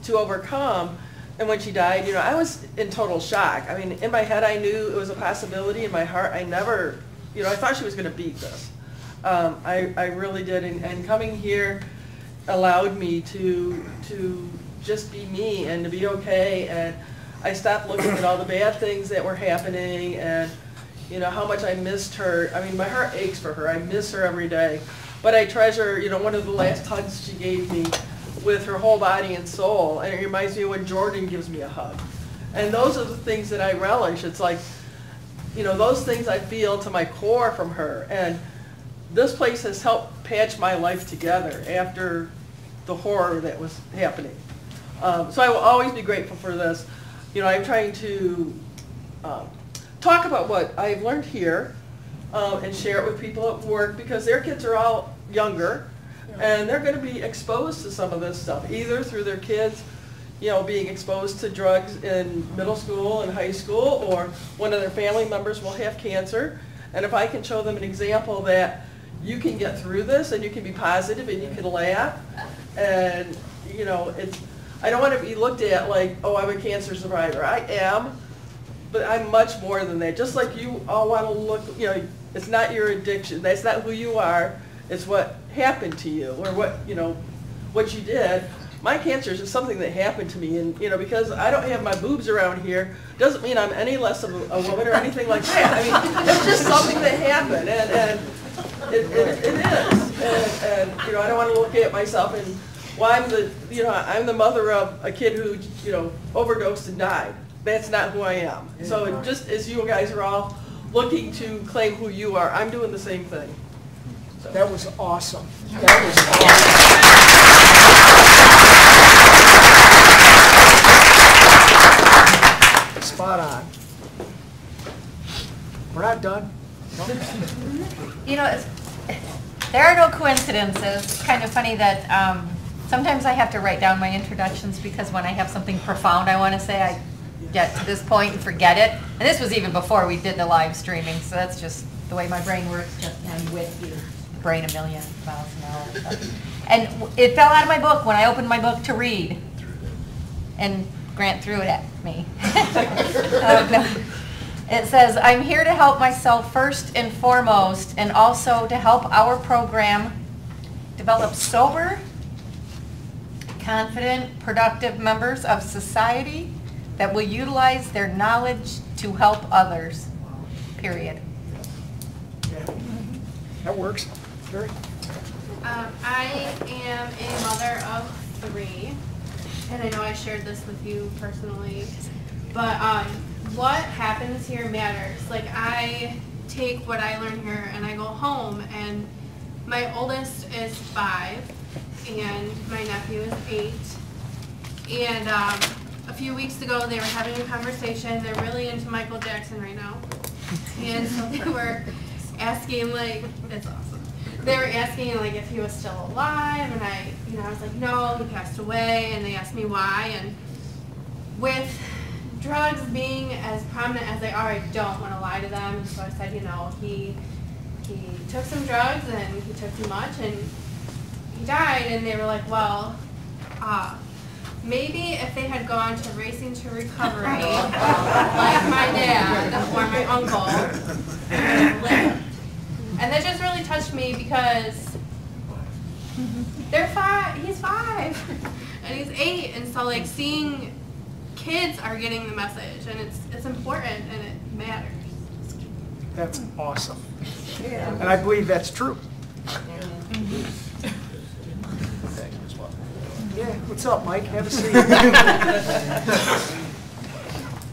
to overcome. And when she died, you know, I was in total shock. I mean, in my head, I knew it was a possibility. In my heart, I never, you know, I thought she was going to beat this. I really did. And coming here allowed me to just be me and to be okay. And I stopped looking at all the bad things that were happening, and you know how much I missed her. I mean, my heart aches for her. I miss her every day. But I treasure, you know, one of the last hugs she gave me with her whole body and soul. And it reminds me of when Jordan gives me a hug. And those are the things that I relish. It's like, you know, those things I feel to my core from her. And this place has helped patch my life together after the horror that was happening. So I will always be grateful for this. You know, I'm trying to talk about what I've learned here and share it with people at work, because their kids are all younger and they're going to be exposed to some of this stuff, either through their kids, you know, being exposed to drugs in middle school and high school, or one of their family members will have cancer. And if I can show them an example that you can get through this and you can be positive and you can laugh, and you know, I don't want to be looked at like, oh, I'm a cancer survivor. I am, but I'm much more than that. Just like you all want to look, you know, it's not your addiction. That's not who you are. It's what happened to you, or what, you know, what you did. My cancer is just something that happened to me, and you know, because I don't have my boobs around here, doesn't mean I'm any less of a woman or anything like that. I mean, it's just something that happened, and it is. And you know, I don't want to look at myself and, well, I'm the mother of a kid who, you know, overdosed and died. That's not who I am. So just as you guys are all looking to claim who you are, I'm doing the same thing. So. That was awesome. That was awesome. Spot on. We're not done. You know, there are no coincidences. It's kind of funny that sometimes I have to write down my introductions, because when I have something profound I want to say, I get to this point and forget it. And this was even before we did the live streaming, so that's just the way my brain works. Just I'm with you. Brain a million miles an hour. And it fell out of my book when I opened my book to read. And Grant threw it at me. No. It says, I'm here to help myself first and foremost, and also to help our program develop sober, confident, productive members of society that will utilize their knowledge to help others, period. Yeah. That works. Sure. I am a mother of 3, and I know I shared this with you personally, but what happens here matters. Like, I take what I learn here and I go home, and my oldest is 5 and my nephew is 8, and a few weeks ago they were having a conversation. They're really into Michael Jackson right now, and so they were asking, like, it's awesome. They were asking, like, if he was still alive, and I was like, no, he passed away, and they asked me why, and with drugs being as prominent as they are, I don't want to lie to them, so I said, you know, he took some drugs, and he took too much, and he died, and they were like, well, maybe if they had gone to Racing to Recovery, like my dad or my uncle, they would have lived. And that just really touched me, because he's 5 and he's 8, and so like seeing kids are getting the message, and it's important and it matters. That's awesome. And I believe that's true. Yeah, what's up, Mike? Have a seat.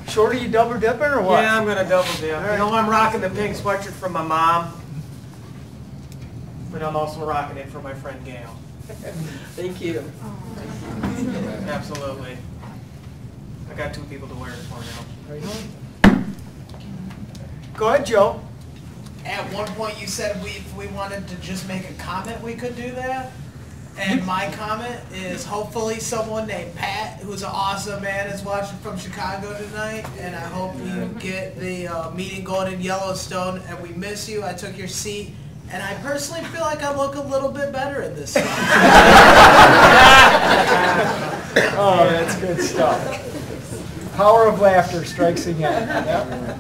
Shorty, you double dipping or what? Yeah, I'm gonna double dip. You know, I'm rocking the pink sweatshirt from my mom, but I'm also rocking it for my friend Gail. Thank you. Absolutely. I got 2 people to wear it for now. Go ahead, Joe. At one point you said if we wanted to just make a comment, we could do that. And my comment is hopefully someone named Pat, who's an awesome man, is watching from Chicago tonight. And I hope you get the meeting going in Yellowstone. And we miss you. I took your seat. And I personally feel like I look a little bit better in this song. Oh, that's good stuff. Power of laughter strikes again. Yep.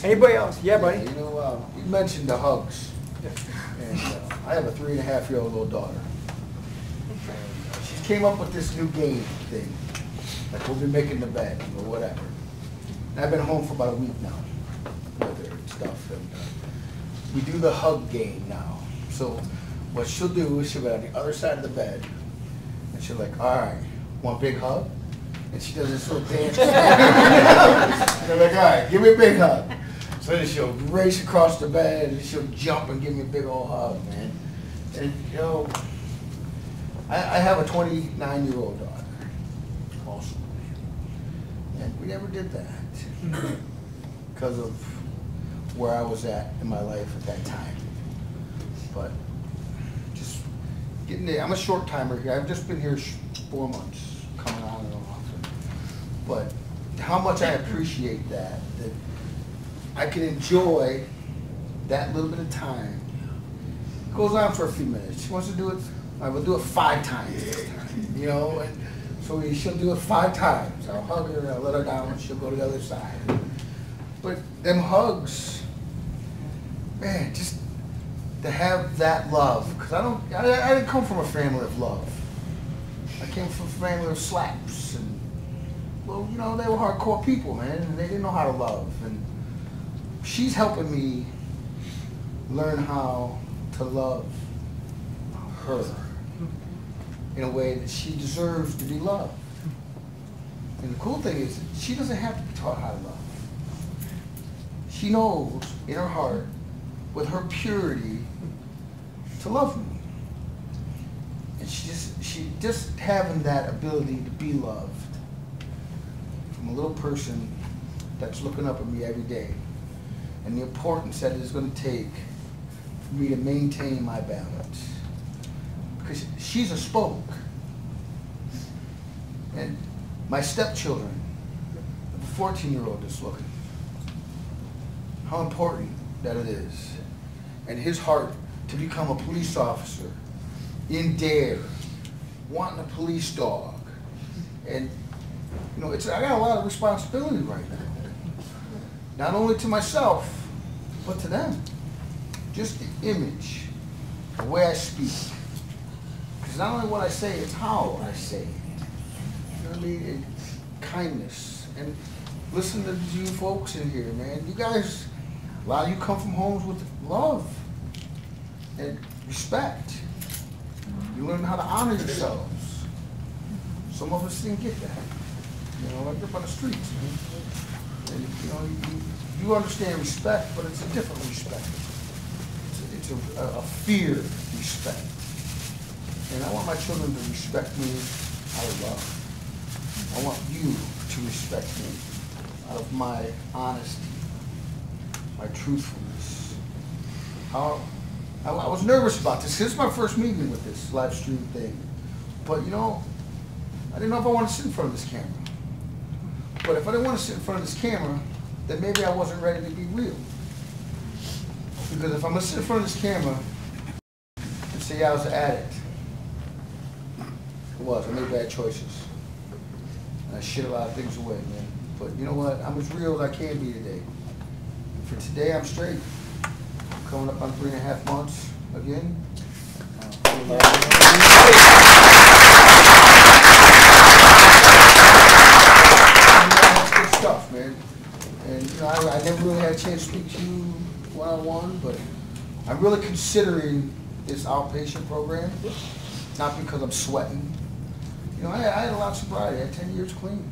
Anybody else? Yeah, buddy. You know, you mentioned the hugs. And I have a 3.5-year-old little daughter. She came up with this new game thing. Like we'll be making the bed or whatever. And I've been home for about a week now with her and stuff. And we do the hug game now. So what she'll do is she'll be on the other side of the bed. And she'll like, all right, one big hug? And she does this little dance. They're like, all right, give me a big hug. So then she'll race across the bed and she'll jump and give me a big old hug, man. And you know, I have a 29-year-old daughter, also. And we never did that because of where I was at in my life at that time. But just getting there, I'm a short timer here. I've just been here 4 months, coming on and off. But how much I appreciate that I can enjoy that little bit of time. It goes on for a few minutes. She wants to do it, I will do it 5 times this time, you know, and so she'll do it 5 times. I'll hug her, I'll let her down, and she'll go to the other side. But them hugs, man, just to have that love, because I didn't come from a family of love. I came from a family of slaps, and well, you know, they were hardcore people, man, and they didn't know how to love. And she's helping me learn how to love her in a way that she deserves to be loved. And the cool thing is, she doesn't have to be taught how to love. She knows in her heart, with her purity, to love me. And she just having that ability to be loved from a little person that's looking up at me every day, and the importance that it's going to take for me to maintain my balance. Because she's a spoke. And my stepchildren, the 14-year-old that's looking, how important that it is. And his heart to become a police officer in DARE, wanting a police dog. And you know, I got a lot of responsibility right now. Not only to myself, but to them. Just the image, the way I speak. Because not only what I say, it's how I say it. You know what I mean? And kindness. And listen to you folks in here, man. You guys, a lot of you come from homes with love and respect. You learn how to honor yourselves. Some of us didn't get that. You know, I grew up on the streets, man. And, you know, you understand respect, but it's a different respect. It's a fear respect. And I want my children to respect me out of love. I want you to respect me out of my honesty, my truthfulness. I was nervous about this. This is my first meeting with this live stream thing. But, you know, I didn't know if I wanted to sit in front of this camera. But if I didn't want to sit in front of this camera, then maybe I wasn't ready to be real. Because if I'm going to sit in front of this camera and say I was an addict, I made bad choices. And I shit a lot of things away, man. But you know what? I'm as real as I can be today. And for today, I'm straight. I'm coming up on 3.5 months again. That's good stuff, man. And you know, I never really had a chance to speak to you one-on-one, but I'm really considering this outpatient program, not because I'm sweating, You know, I had a lot of sobriety. I had 10 years clean.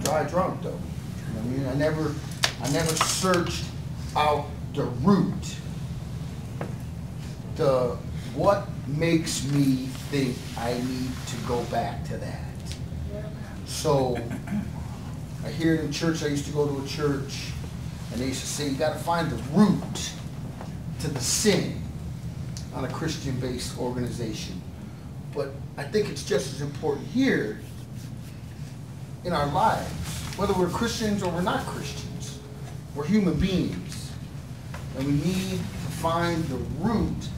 Dry drunk though. You know what I mean? I never searched out the root. What makes me think I need to go back to that? So I hear it in church. I used to go to a church, and they used to say you got to find the root to the sin on a Christian-based organization. But I think it's just as important here in our lives, whether we're Christians or we're not Christians. We're human beings, and we need to find the root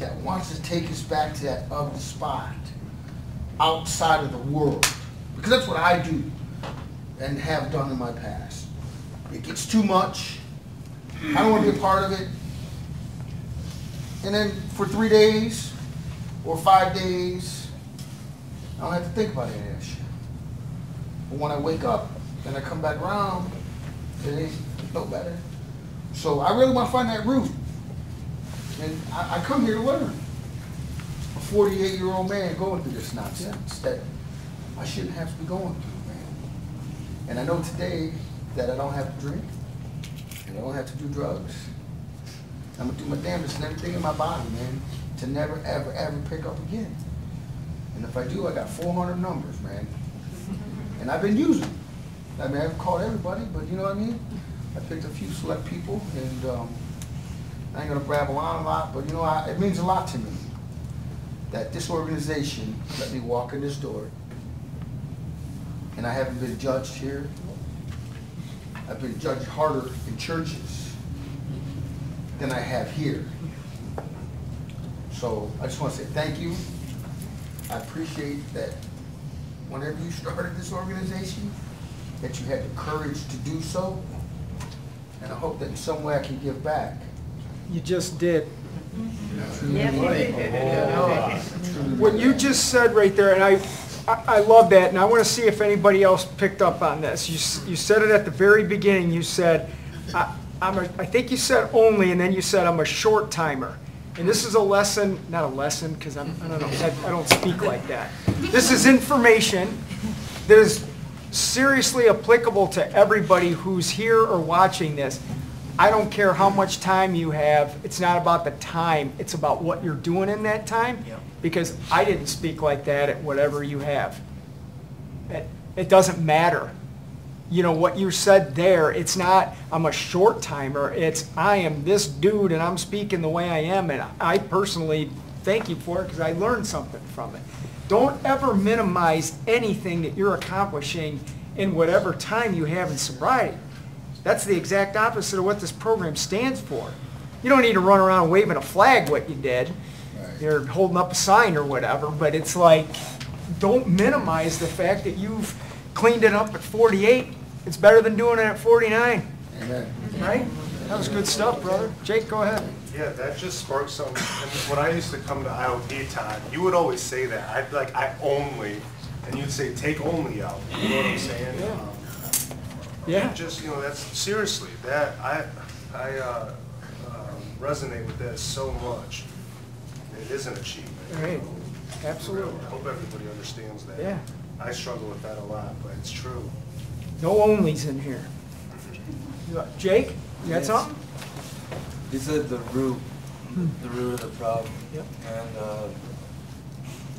that wants to take us back to that other spot outside of the world. Because that's what I do and have done in my past. It gets too much. I don't want to be a part of it. And then for 3 days or 5 days, I don't have to think about any of that shit. But when I wake up and I come back around, it ain't no better. So I really want to find that root. And I come here to learn. A 48-year-old man going through this nonsense that I shouldn't have to be going through, man. And I know today that I don't have to drink, and I don't have to do drugs. I'm going to do my damnedest and everything in my body, man, to never, ever, ever pick up again. And if I do, I got 400 numbers, man. And I've been using them. I mean, I haven't called everybody, but you know what I mean? I picked a few select people, and I ain't gonna babble on a lot, but you know, it means a lot to me that this organization let me walk in this door, and I haven't been judged here. I've been judged harder in churches than I have here. So I just want to say thank you. I appreciate that whenever you started this organization, that you had the courage to do so, and I hope that in some way I can give back. You just did. What you just said right there, and I love that, and I want to see if anybody else picked up on this. You said it at the very beginning. You said, I think you said only, and then you said I'm a short timer. And this is a lesson, not a lesson, because I don't know, I don't speak like that. This is information that is seriously applicable to everybody who's here or watching this. I don't care how much time you have. It's not about the time. It's about what you're doing in that time. Yep. Because I didn't speak like that at whatever you have. It doesn't matter. You know, what you said there, it's not, I'm a short timer. It's, I am this dude and I'm speaking the way I am. And I personally thank you for it because I learned something from it. Don't ever minimize anything that you're accomplishing in whatever time you have in sobriety. That's the exact opposite of what this program stands for. You don't need to run around waving a flag what you did. Right. You're holding up a sign or whatever, but it's like, don't minimize the fact that you've cleaned it up at 48. It's better than doing it at 49. Amen. Right? That was good stuff, brother. Jake, go ahead. Yeah, that just sparked something. And when I used to come to IOP, Todd, you would always say that. I'd be like, I only, and you'd say, take only out. You know what I'm saying? Yeah. Yeah. Just, you know, that's seriously, that, I resonate with that so much. It is an achievement. Right. Absolutely. I hope everybody understands that. Yeah. I struggle with that a lot, but it's true. No onlys in here. Jake, you got something? You said the root of the problem. Yep. And,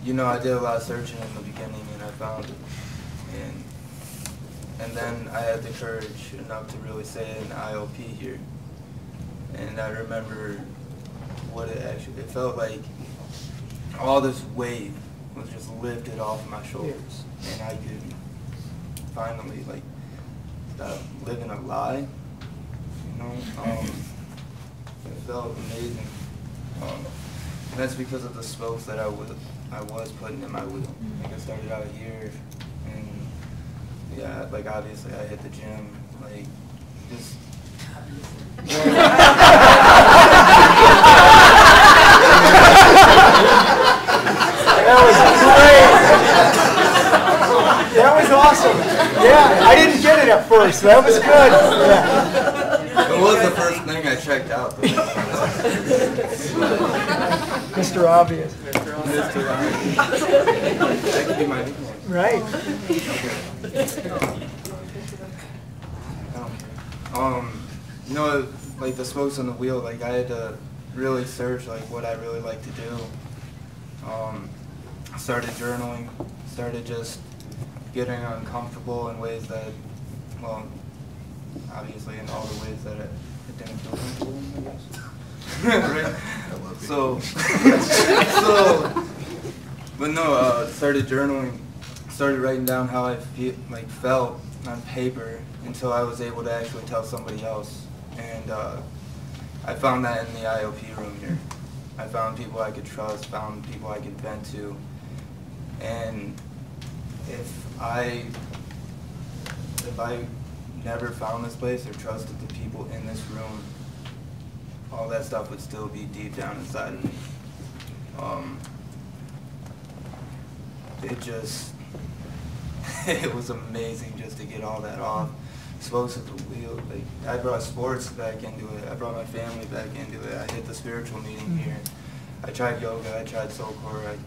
you know, I did a lot of searching in the beginning and I found it. And then I had the courage enough to really say it in the IOP here. And I remember what it felt like all this weight was just lifted off my shoulders. Yeah. And I could finally, like, stop living a lie, you know? It felt amazing. And that's because of the spokes that I was putting in my wheel. Like, I started out here, and yeah, like, obviously I hit the gym, like, just... That was great. That was awesome. Yeah, I didn't get it at first. That was good. Yeah. It was the first thing I checked out. Mr. Obvious. Mr. Obvious. That could be my nickname. Right. You know, like the spokes on the wheel, like I had to really search like what I really like to do. I started journaling, started just getting uncomfortable in ways that, well, obviously in all the ways that it didn't feel comfortable, I guess. Right? But no, started journaling, started writing down how I felt on paper until I was able to actually tell somebody else. And I found that in the IOP room here. I found people I could trust, found people I could vent to. And if I never found this place or trusted the people in this room, all that stuff would still be deep down inside of me. It was amazing just to get all that off. Spokes at the wheel. Like, I brought sports back into it. I brought my family back into it. I hit the spiritual meeting here. I tried yoga. I tried Soulcore.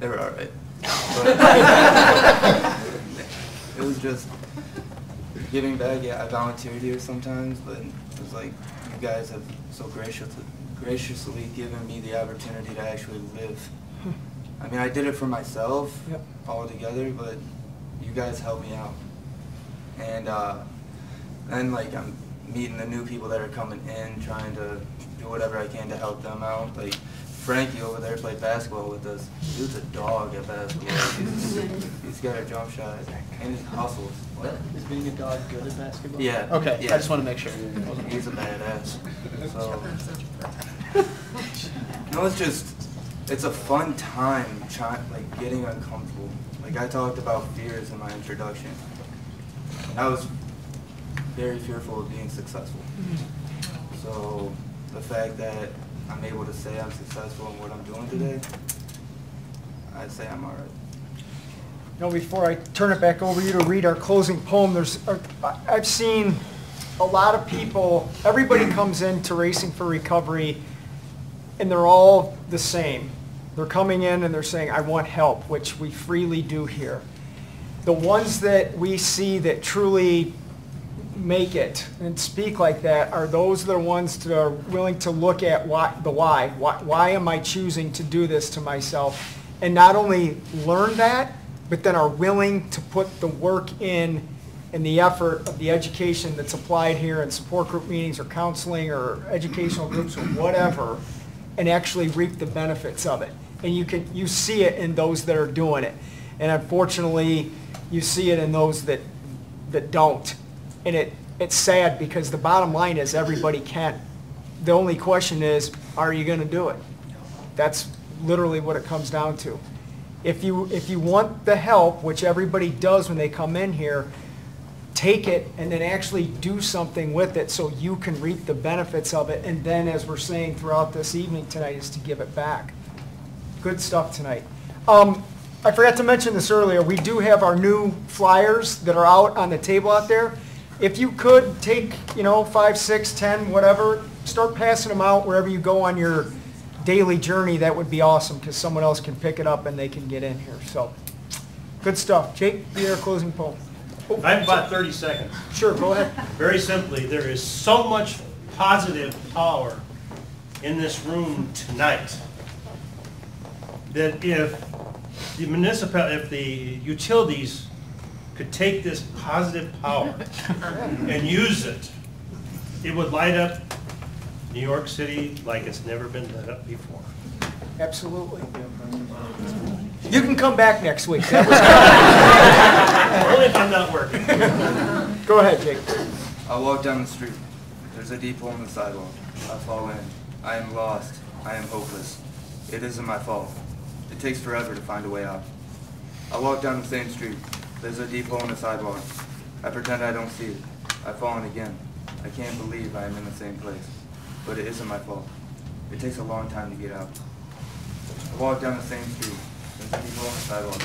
They were all right. But it was just giving back. Yeah, I volunteered here sometimes, but it was like you guys have so graciously given me the opportunity to actually live. I mean, I did it for myself altogether, but you guys helped me out. And then like I'm meeting the new people that are coming in, trying to do whatever I can to help them out. Like Frankie over there played basketball with us. Dude's a dog at basketball. He's got a jump shot and he hustles. What? Is being a dog good at basketball? Yeah. Okay, yeah. I just want to make sure. He's a badass. So, no, it's a fun time like getting uncomfortable. Like I talked about fears in my introduction. I was very fearful of being successful. So the fact that I'm able to say I'm successful in what I'm doing today, I'd say I'm all right. Now, before I turn it back over to you to read our closing poem, I've seen a lot of people, everybody comes into Racing for Recovery, and they're all the same. They're coming in and they're saying, I want help, which we freely do here. The ones that we see that truly make it and speak like that are those that are ones that are willing to look at why am I choosing to do this to myself, and not only learn that, but then are willing to put the work in and the effort of the education that's applied here in support group meetings or counseling or educational groups or whatever, and actually reap the benefits of it. And you see it in those that are doing it, and unfortunately you see it in those that don't. And it's sad, because the bottom line is everybody can. The only question is, are you going to do it? That's literally what it comes down to. If you want the help, which everybody does when they come in here, take it and then actually do something with it so you can reap the benefits of it. And then, as we're saying throughout this evening tonight, is to give it back. Good stuff tonight. I forgot to mention this earlier. We do have our new flyers that are out on the table out there. If you could take, 5, 6, 10, whatever, start passing them out wherever you go on your daily journey. That would be awesome, because someone else can pick it up and they can get in here. So, good stuff. Jake, your closing poem. I have about 30 seconds. Sure, go ahead. Very simply, there is so much positive power in this room tonight that if the utilities could take this positive power and use it, it would light up New York City like it's never been lit up before. Absolutely. You can come back next week. That was only if I'm not working. Go ahead, Jake. I walk down the street. There's a deep hole in the sidewalk. I fall in. I am lost. I am hopeless. It isn't my fault. It takes forever to find a way out. I walk down the same street. There's a deep hole in the sidewalk. I pretend I don't see it. I fall in again. I can't believe I am in the same place. But it isn't my fault. It takes a long time to get out. I walk down the same street. There's a deep hole in the sidewalk.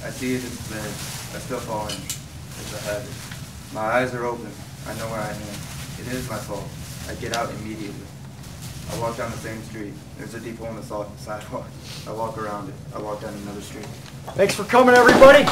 I see it, it's there. I still fall in. It's a habit. My eyes are open. I know where I am. It is my fault. I get out immediately. I walk down the same street. There's a deep hole in the sidewalk. I walk around it. I walk down another street. Thanks for coming, everybody.